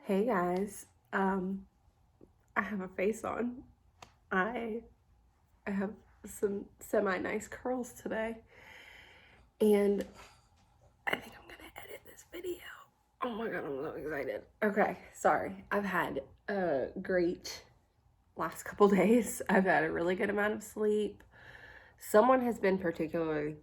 Hey guys, I have a face on. I have some semi-nice curls today, and I think I'm gonna edit this video. Oh my god, I'm so excited. Okay, sorry. I've had a great last couple days. I've had a really good amount of sleep. Someone has been particularly,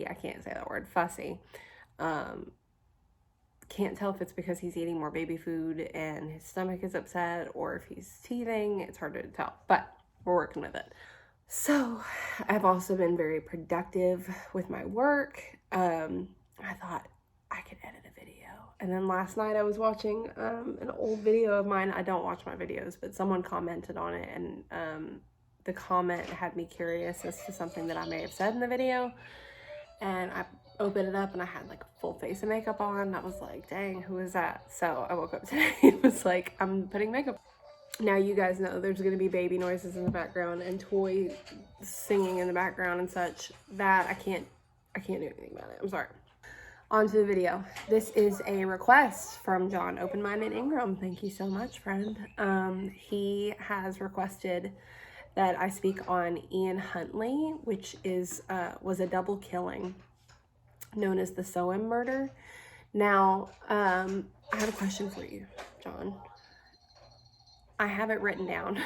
I can't say that word, fussy. Can't tell if it's because he's eating more baby food and his stomach is upset or if he's teething. It's hard to tell, but we're working with it. So I've also been very productive with my work. I thought I could edit a video. And then last night I was watching an old video of mine. I don't watch my videos, but someone commented on it, and the comment had me curious as to something that I may have said in the video. And I opened it up and I had like a full face of makeup on. I was like, dang, who is that? So I woke up today. It was like, I'm putting makeup. Now you guys know there's going to be baby noises in the background and toy singing in the background and such. That I can't do anything about it. I'm sorry. On to the video. This is a request from John Open-Minded Ingram. Thank you so much, friend. He has requested that I speak on Ian Huntley, which was a double killing known as the Soham murder. Now, I have a question for you, John. I have it written down.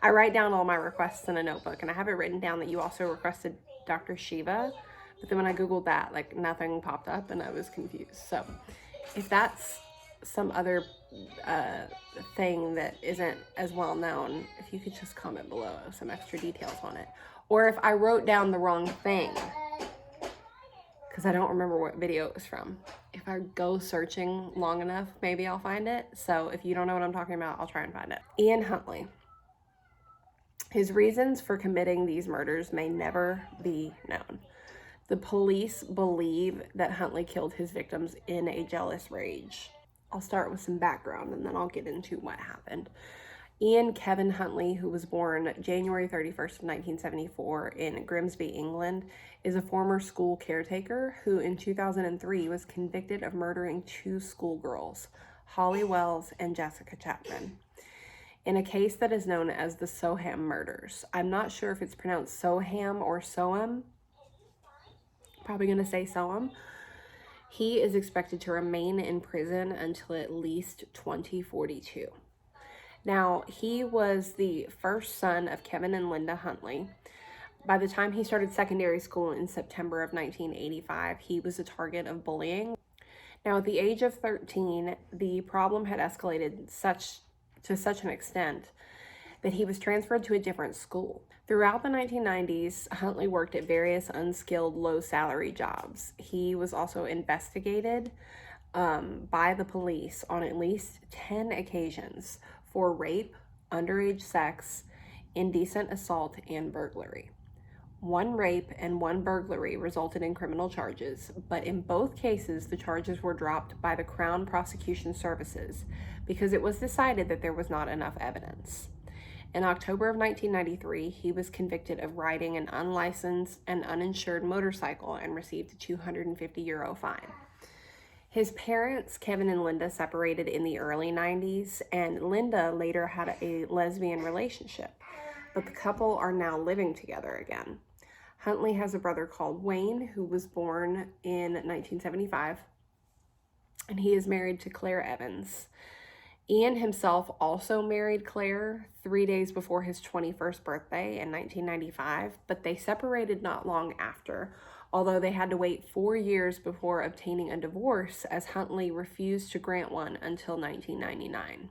I write down all my requests in a notebook, and I have it written down that you also requested Dr. Shiva, but then when I Googled that, like, nothing popped up, and I was confused. So, if that's some other thing that isn't as well known, if you could just comment below some extra details on it. Or if I wrote down the wrong thing, because I don't remember what video it was from. If I go searching long enough, maybe I'll find it. So if you don't know what I'm talking about, I'll try and find it. Ian Huntley. His reasons for committing these murders may never be known. The police believe that Huntley killed his victims in a jealous rage. I'll start with some background and then I'll get into what happened. Ian Kevin Huntley, who was born January 31st, 1974 in Grimsby, England, is a former school caretaker who in 2003 was convicted of murdering two schoolgirls, Holly Wells and Jessica Chapman, in a case that is known as the Soham Murders. I'm not sure if it's pronounced Soham or Soham. Probably going to say Soham. He is expected to remain in prison until at least 2042. Now, he was the first son of Kevin and Linda Huntley. By the time he started secondary school in September of 1985, he was a target of bullying. Now, at the age of 13, the problem had escalated to such an extent that he was transferred to a different school. Throughout the 1990s, Huntley worked at various unskilled, low-salary jobs. He was also investigated by the police on at least 10 occasions for rape, underage sex, indecent assault, and burglary. One rape and one burglary resulted in criminal charges, but in both cases, the charges were dropped by the Crown Prosecution Services because it was decided that there was not enough evidence. In October of 1993, he was convicted of riding an unlicensed and uninsured motorcycle and received a €250 fine. His parents, Kevin and Linda, separated in the early 90s, and Linda later had a lesbian relationship, but the couple are now living together again. Huntley has a brother called Wayne, who was born in 1975, and he is married to Claire Evans. Ian himself also married Claire 3 days before his 21st birthday in 1995, but they separated not long after, although they had to wait 4 years before obtaining a divorce as Huntley refused to grant one until 1999.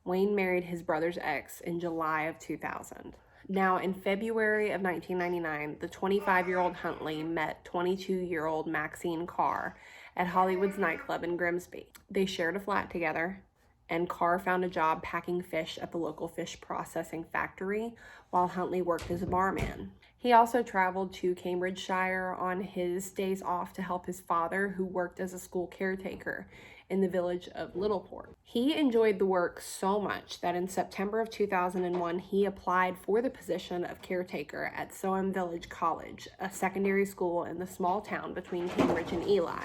Wayne married his brother's ex in July of 2000. Now, in February of 1999, the 25-year-old Huntley met 22-year-old Maxine Carr at Hollywood's nightclub in Grimsby. They shared a flat together, and Carr found a job packing fish at the local fish processing factory while Huntley worked as a barman. He also traveled to Cambridgeshire on his days off to help his father, who worked as a school caretaker in the village of Littleport. He enjoyed the work so much that in September of 2001, he applied for the position of caretaker at Soham Village College, a secondary school in the small town between Cambridge and Ely.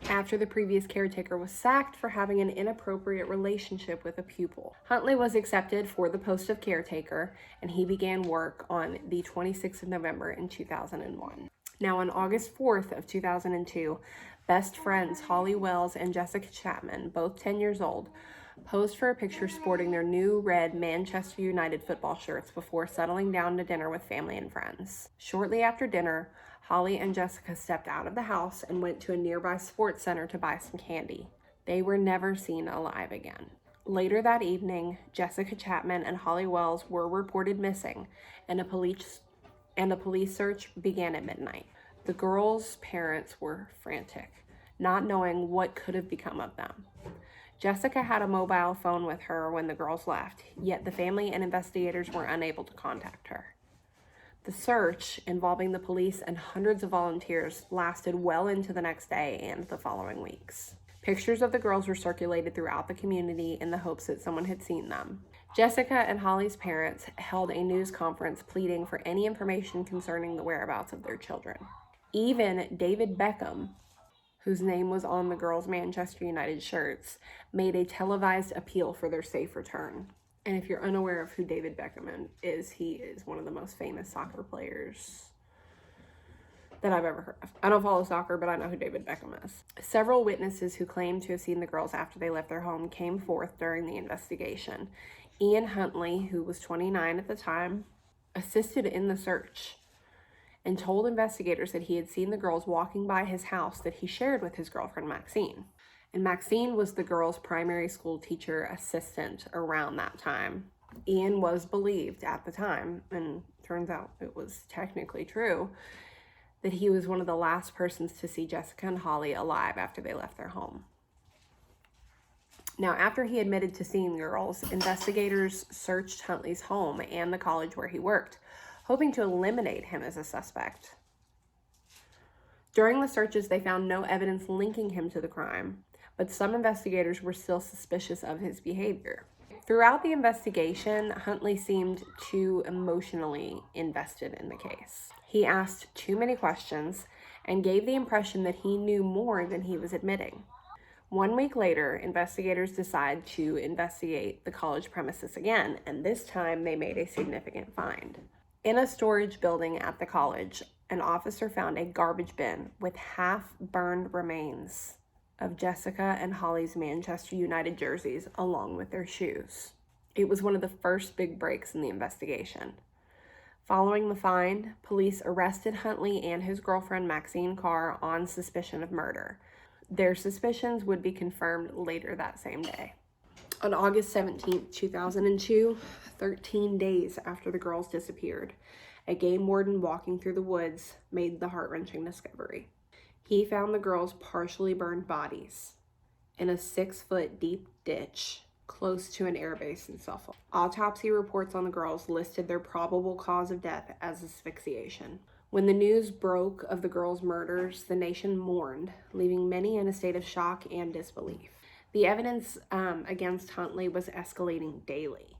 after the previous caretaker was sacked for having an inappropriate relationship with a pupil. Huntley was accepted for the post of caretaker, and he began work on the 26th of November in 2001. Now, on August 4th of 2002, best friends Holly Wells and Jessica Chapman, both 10 years old, posed for a picture sporting their new red Manchester United football shirts before settling down to dinner with family and friends. Shortly after dinner, Holly and Jessica stepped out of the house and went to a nearby sports center to buy some candy. They were never seen alive again. Later that evening, Jessica Chapman and Holly Wells were reported missing, and a police search began at midnight. The girls' parents were frantic, not knowing what could have become of them. Jessica had a mobile phone with her when the girls left, yet the family and investigators were unable to contact her. The search, involving the police and hundreds of volunteers, lasted well into the next day and the following weeks. Pictures of the girls were circulated throughout the community in the hopes that someone had seen them. Jessica and Holly's parents held a news conference pleading for any information concerning the whereabouts of their children. Even David Beckham, whose name was on the girls' Manchester United shirts, made a televised appeal for their safe return. And if you're unaware of who David Beckham is, he is one of the most famous soccer players that I've ever heard of. I don't follow soccer, but I know who David Beckham is. Several witnesses who claimed to have seen the girls after they left their home came forth during the investigation. Ian Huntley, who was 29 at the time, assisted in the search and told investigators that he had seen the girls walking by his house that he shared with his girlfriend Maxine. And Maxine was the girls' primary school teacher assistant around that time. Ian was believed at the time, and turns out it was technically true, that he was one of the last persons to see Jessica and Holly alive after they left their home. Now, after he admitted to seeing the girls, investigators searched Huntley's home and the college where he worked, hoping to eliminate him as a suspect. During the searches, they found no evidence linking him to the crime, but some investigators were still suspicious of his behavior. Throughout the investigation, Huntley seemed too emotionally invested in the case. He asked too many questions and gave the impression that he knew more than he was admitting. 1 week later, investigators decided to investigate the college premises again, and this time they made a significant find. In a storage building at the college, an officer found a garbage bin with half-burned remains of Jessica and Holly's Manchester United jerseys along with their shoes. It was one of the first big breaks in the investigation. Following the find, police arrested Huntley and his girlfriend Maxine Carr on suspicion of murder. Their suspicions would be confirmed later that same day. On August 17, 2002, 13 days after the girls disappeared, a game warden walking through the woods made the heart-wrenching discovery. He found the girls' partially burned bodies in a 6-foot deep ditch close to an airbase in Suffolk. Autopsy reports on the girls listed their probable cause of death as asphyxiation. When the news broke of the girls' murders, the nation mourned, leaving many in a state of shock and disbelief. The evidence against Huntley was escalating daily.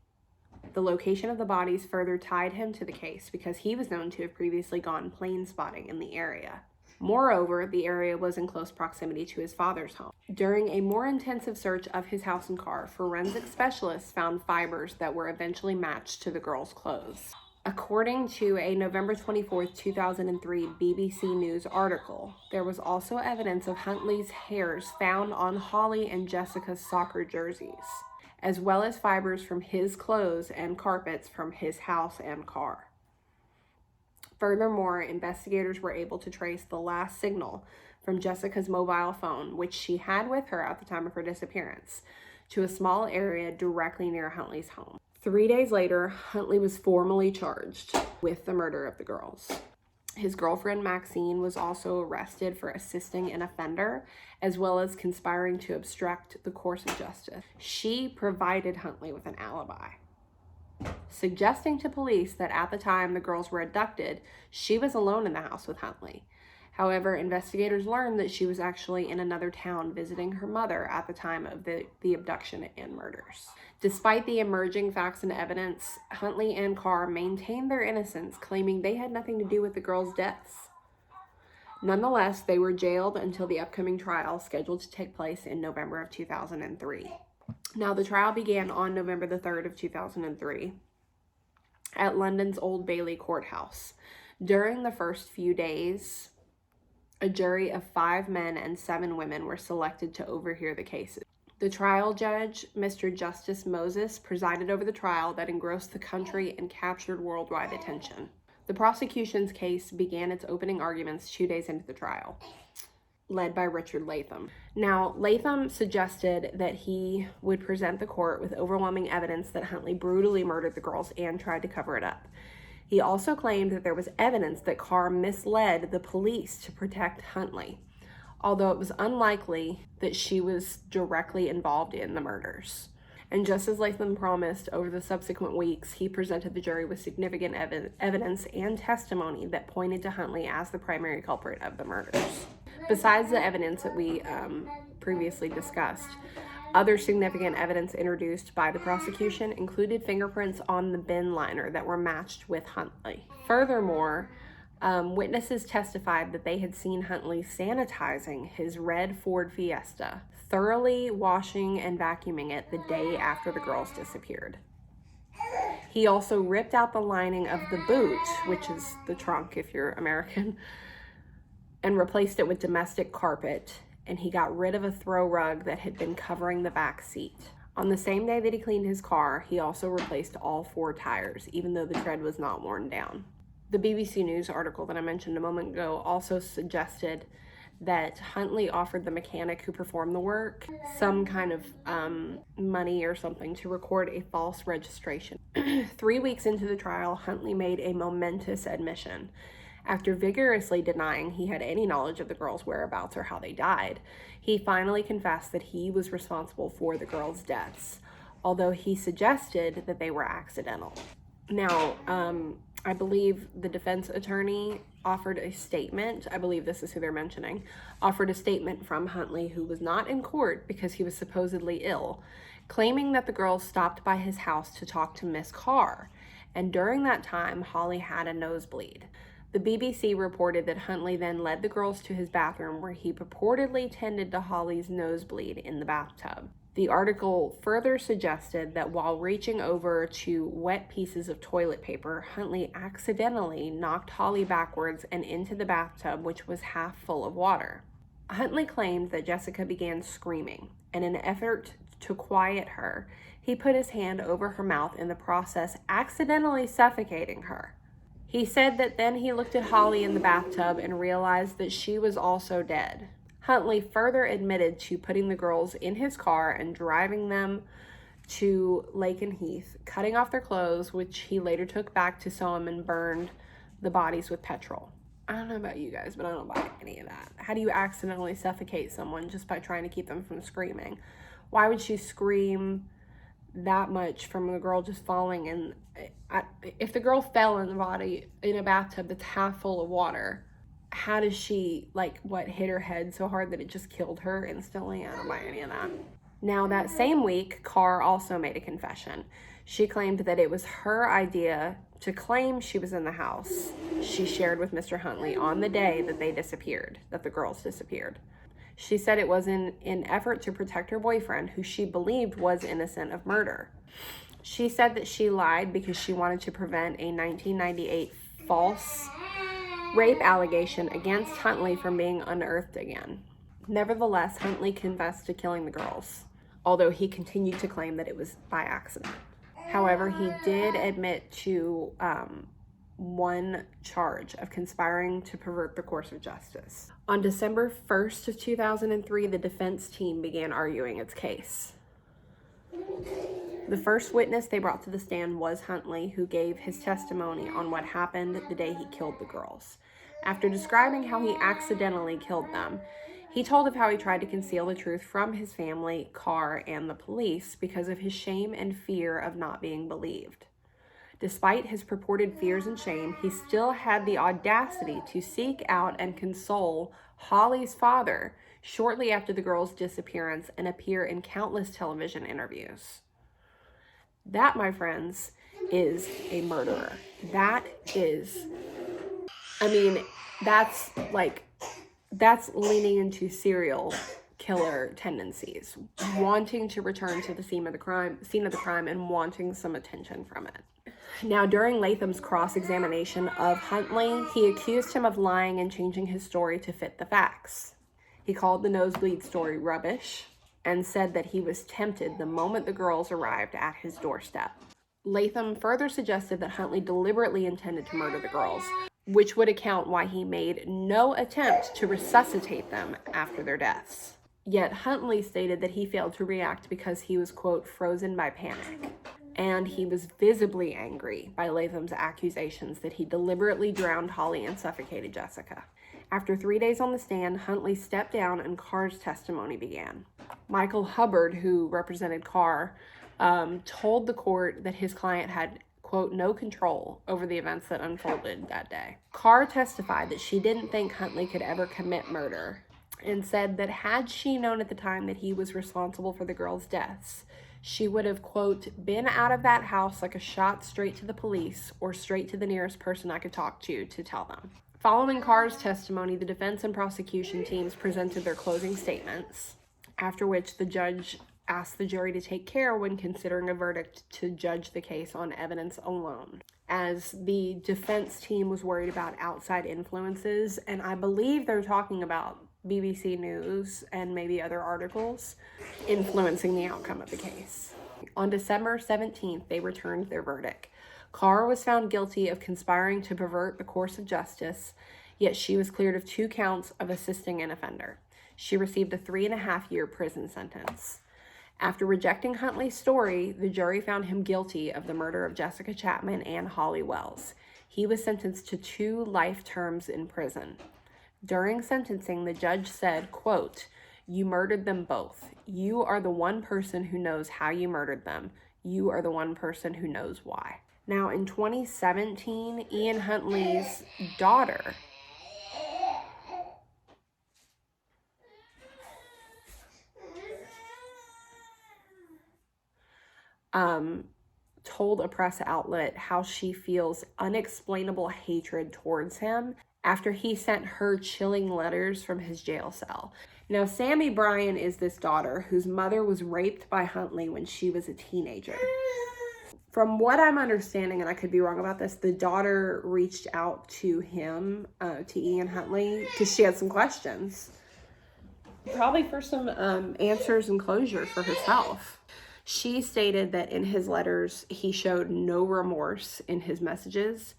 The location of the bodies further tied him to the case because he was known to have previously gone plane spotting in the area. Moreover, the area was in close proximity to his father's home. During a more intensive search of his house and car, forensic specialists found fibers that were eventually matched to the girls' clothes. According to a November 24, 2003 BBC News article, there was also evidence of Huntley's hairs found on Holly and Jessica's soccer jerseys, as well as fibers from his clothes and carpets from his house and car. Furthermore, investigators were able to trace the last signal from Jessica's mobile phone, which she had with her at the time of her disappearance, to a small area directly near Huntley's home. 3 days later, Huntley was formally charged with the murder of the girls. His girlfriend Maxine was also arrested for assisting an offender, as well as conspiring to obstruct the course of justice. She provided Huntley with an alibi, suggesting to police that at the time the girls were abducted, she was alone in the house with Huntley. However, investigators learned that she was actually in another town visiting her mother at the time of the abduction and murders. Despite the emerging facts and evidence, Huntley and Carr maintained their innocence, claiming they had nothing to do with the girls' deaths. Nonetheless, they were jailed until the upcoming trial, scheduled to take place in November of 2003. Now, the trial began on November the 3rd of 2003 at London's Old Bailey Courthouse. During the first few days, a jury of 5 men and 7 women were selected to overhear the cases. The trial judge, Mr. Justice Moses, presided over the trial that engrossed the country and captured worldwide attention. The prosecution's case began its opening arguments 2 days into the trial, led by Richard Latham. Now, Latham suggested that he would present the court with overwhelming evidence that Huntley brutally murdered the girls and tried to cover it up. He also claimed that there was evidence that Carr misled the police to protect Huntley, although it was unlikely that she was directly involved in the murders. And just as Latham promised, over the subsequent weeks, he presented the jury with significant evidence and testimony that pointed to Huntley as the primary culprit of the murders. Besides the evidence that we previously discussed, other significant evidence introduced by the prosecution included fingerprints on the bin liner that were matched with Huntley. Furthermore, witnesses testified that they had seen Huntley sanitizing his red Ford Fiesta, thoroughly washing and vacuuming it the day after the girls disappeared. He also ripped out the lining of the boot, which is the trunk if you're American, and replaced it with domestic carpet, and he got rid of a throw rug that had been covering the back seat. On the same day that he cleaned his car, he also replaced all 4 tires, even though the tread was not worn down. The BBC News article that I mentioned a moment ago also suggested that Huntley offered the mechanic who performed the work some kind of money or something to record a false registration. 3 weeks into the trial, Huntley made a momentous admission. After vigorously denying he had any knowledge of the girls' whereabouts or how they died, he finally confessed that he was responsible for the girls' deaths, although he suggested that they were accidental. Now, I believe the defense attorney offered a statement, I believe this is who they're mentioning, offered a statement from Huntley, who was not in court because he was supposedly ill, claiming that the girls stopped by his house to talk to Miss Carr, and during that time, Holly had a nosebleed. The BBC reported that Huntley then led the girls to his bathroom where he purportedly tended to Holly's nosebleed in the bathtub. The article further suggested that while reaching over to wet pieces of toilet paper, Huntley accidentally knocked Holly backwards and into the bathtub, which was half full of water. Huntley claimed that Jessica began screaming, and in an effort to quiet her, he put his hand over her mouth, in the process accidentally suffocating her. He said that then he looked at Holly in the bathtub and realized that she was also dead. Huntley further admitted to putting the girls in his car and driving them to Lake and Heath, cutting off their clothes, which he later took back to Soham and burned the bodies with petrol. I don't know about you guys, but I don't buy any of that. How do you accidentally suffocate someone just by trying to keep them from screaming? Why would she scream that much from the girl just falling in? If the girl fell in the body in a bathtub that's half full of water, how does she hit her head so hard that it just killed her instantly? I don't buy any of that. Now, that same week, Carr also made a confession. She claimed that it was her idea to claim she was in the house she shared with Mr. Huntley on the day that the girls disappeared. She said it was in an effort to protect her boyfriend, who she believed was innocent of murder. She said that she lied because she wanted to prevent a 1998 false rape allegation against Huntley from being unearthed again. Nevertheless, Huntley confessed to killing the girls, although he continued to claim that it was by accident. However, he did admit to one charge of conspiring to pervert the course of justice. On December 1st of 2003, the defense team began arguing its case. The first witness they brought to the stand was Huntley, who gave his testimony on what happened the day he killed the girls. After describing how he accidentally killed them, he told of how he tried to conceal the truth from his family, Carr, and the police because of his shame and fear of not being believed. Despite his purported fears and shame, he still had the audacity to seek out and console Holly's father shortly after the girls' disappearance and appear in countless television interviews. That, my friends, is a murderer. That's That's leaning into serial killer tendencies, wanting to return to the scene of the crime and wanting some attention from it. Now, during Latham's cross-examination of Huntley, he accused him of lying and changing his story to fit the facts. He called the nosebleed story rubbish and said that he was tempted the moment the girls arrived at his doorstep. Latham further suggested that Huntley deliberately intended to murder the girls, which would account why he made no attempt to resuscitate them after their deaths. Yet Huntley stated that he failed to react because he was, quote, frozen by panic. And he was visibly angry by Latham's accusations that he deliberately drowned Holly and suffocated Jessica. After 3 days on the stand, Huntley stepped down and Carr's testimony began. Michael Hubbard, who represented Carr, told the court that his client had, quote, no control over the events that unfolded that day. Carr testified that she didn't think Huntley could ever commit murder and said that had she known at the time that he was responsible for the girls' deaths, she would have, quote, been out of that house like a shot straight to the police or straight to the nearest person I could talk to tell them. Following Carr's testimony, the defense and prosecution teams presented their closing statements, after which the judge asked the jury to take care when considering a verdict to judge the case on evidence alone, as the defense team was worried about outside influences, and I believe they're talking about BBC News and maybe other articles influencing the outcome of the case. On December 17th, they returned their verdict. Carr was found guilty of conspiring to pervert the course of justice, yet she was cleared of 2 counts of assisting an offender. She received a 3.5-year prison sentence. After rejecting Huntley's story, the jury found him guilty of the murder of Jessica Chapman and Holly Wells. He was sentenced to 2 life terms in prison. During sentencing, the judge said, quote, "You murdered them both. You are the one person who knows how you murdered them. You are the one person who knows why." Now, in 2017, Ian Huntley's daughter told a press outlet how she feels unexplainable hatred towards him after he sent her chilling letters from his jail cell. Now, Sammy Bryan is this daughter whose mother was raped by Huntley when she was a teenager. From what I'm understanding, and I could be wrong about this, the daughter reached out to him, to Ian Huntley, because she had some questions. Probably for some answers and closure for herself. She stated that in his letters, he showed no remorse in his messages,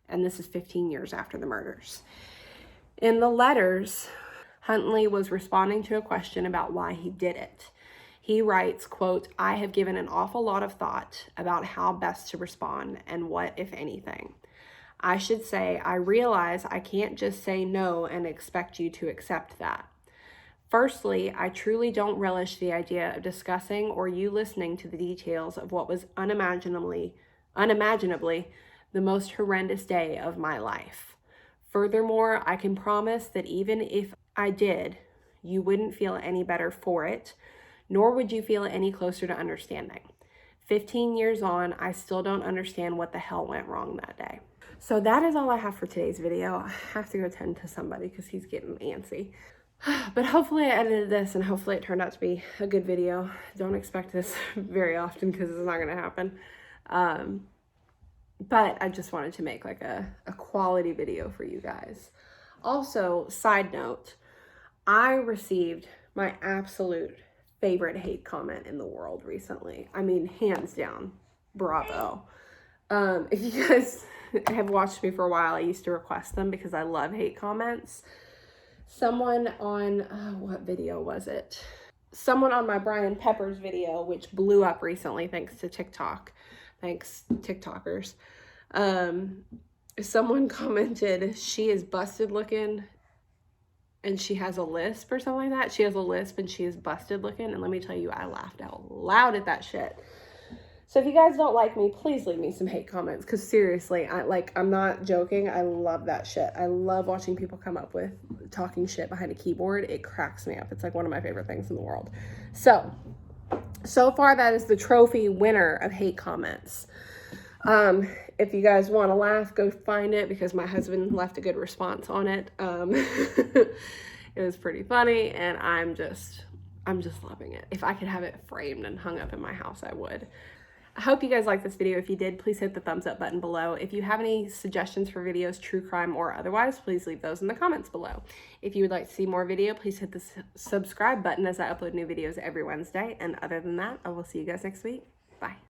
and this is 15 years after the murders. In the letters, Huntley was responding to a question about why he did it. He writes, quote, "I have given an awful lot of thought about how best to respond and what, if anything. I should say, I realize I can't just say no and expect you to accept that. Firstly, I truly don't relish the idea of discussing or you listening to the details of what was unimaginably the most horrendous day of my life. Furthermore, I can promise that even if I did, you wouldn't feel any better for it, nor would you feel any closer to understanding. 15 years on, I still don't understand what the hell went wrong that day." So that is all I have for today's video. I have to go tend to somebody because he's getting antsy. But hopefully I edited this and hopefully it turned out to be a good video. Don't expect this very often because it's not going to happen. But I just wanted to make like a quality video for you guys. Also, side note, I received my absolute favorite hate comment in the world recently. I mean, hands down, bravo. If you guys have watched me for a while, I used to request them because I love hate comments. Someone on, what video was it? Someone on my Brian Peppers video, which blew up recently thanks to TikTok. Thanks, TikTokers. Someone commented, "She is busted looking and she has a lisp," or something like that. She has a lisp and she is busted looking. And let me tell you, I laughed out loud at that shit. So if you guys don't like me, please leave me some hate comments. Because seriously, I'm not joking. I love that shit. I love watching people come up with talking shit behind a keyboard. It cracks me up. It's like one of my favorite things in the world. So far that is the trophy winner of hate comments. If you guys want to laugh, go find it because my husband left a good response on it. It was pretty funny, and I'm just loving it. If I could have it framed and hung up in my house, I would. I hope you guys liked this video. If you did, please hit the thumbs up button below. If you have any suggestions for videos, true crime or otherwise, please leave those in the comments below. If you would like to see more video, please hit the subscribe button as I upload new videos every Wednesday. And other than that, I will see you guys next week. Bye.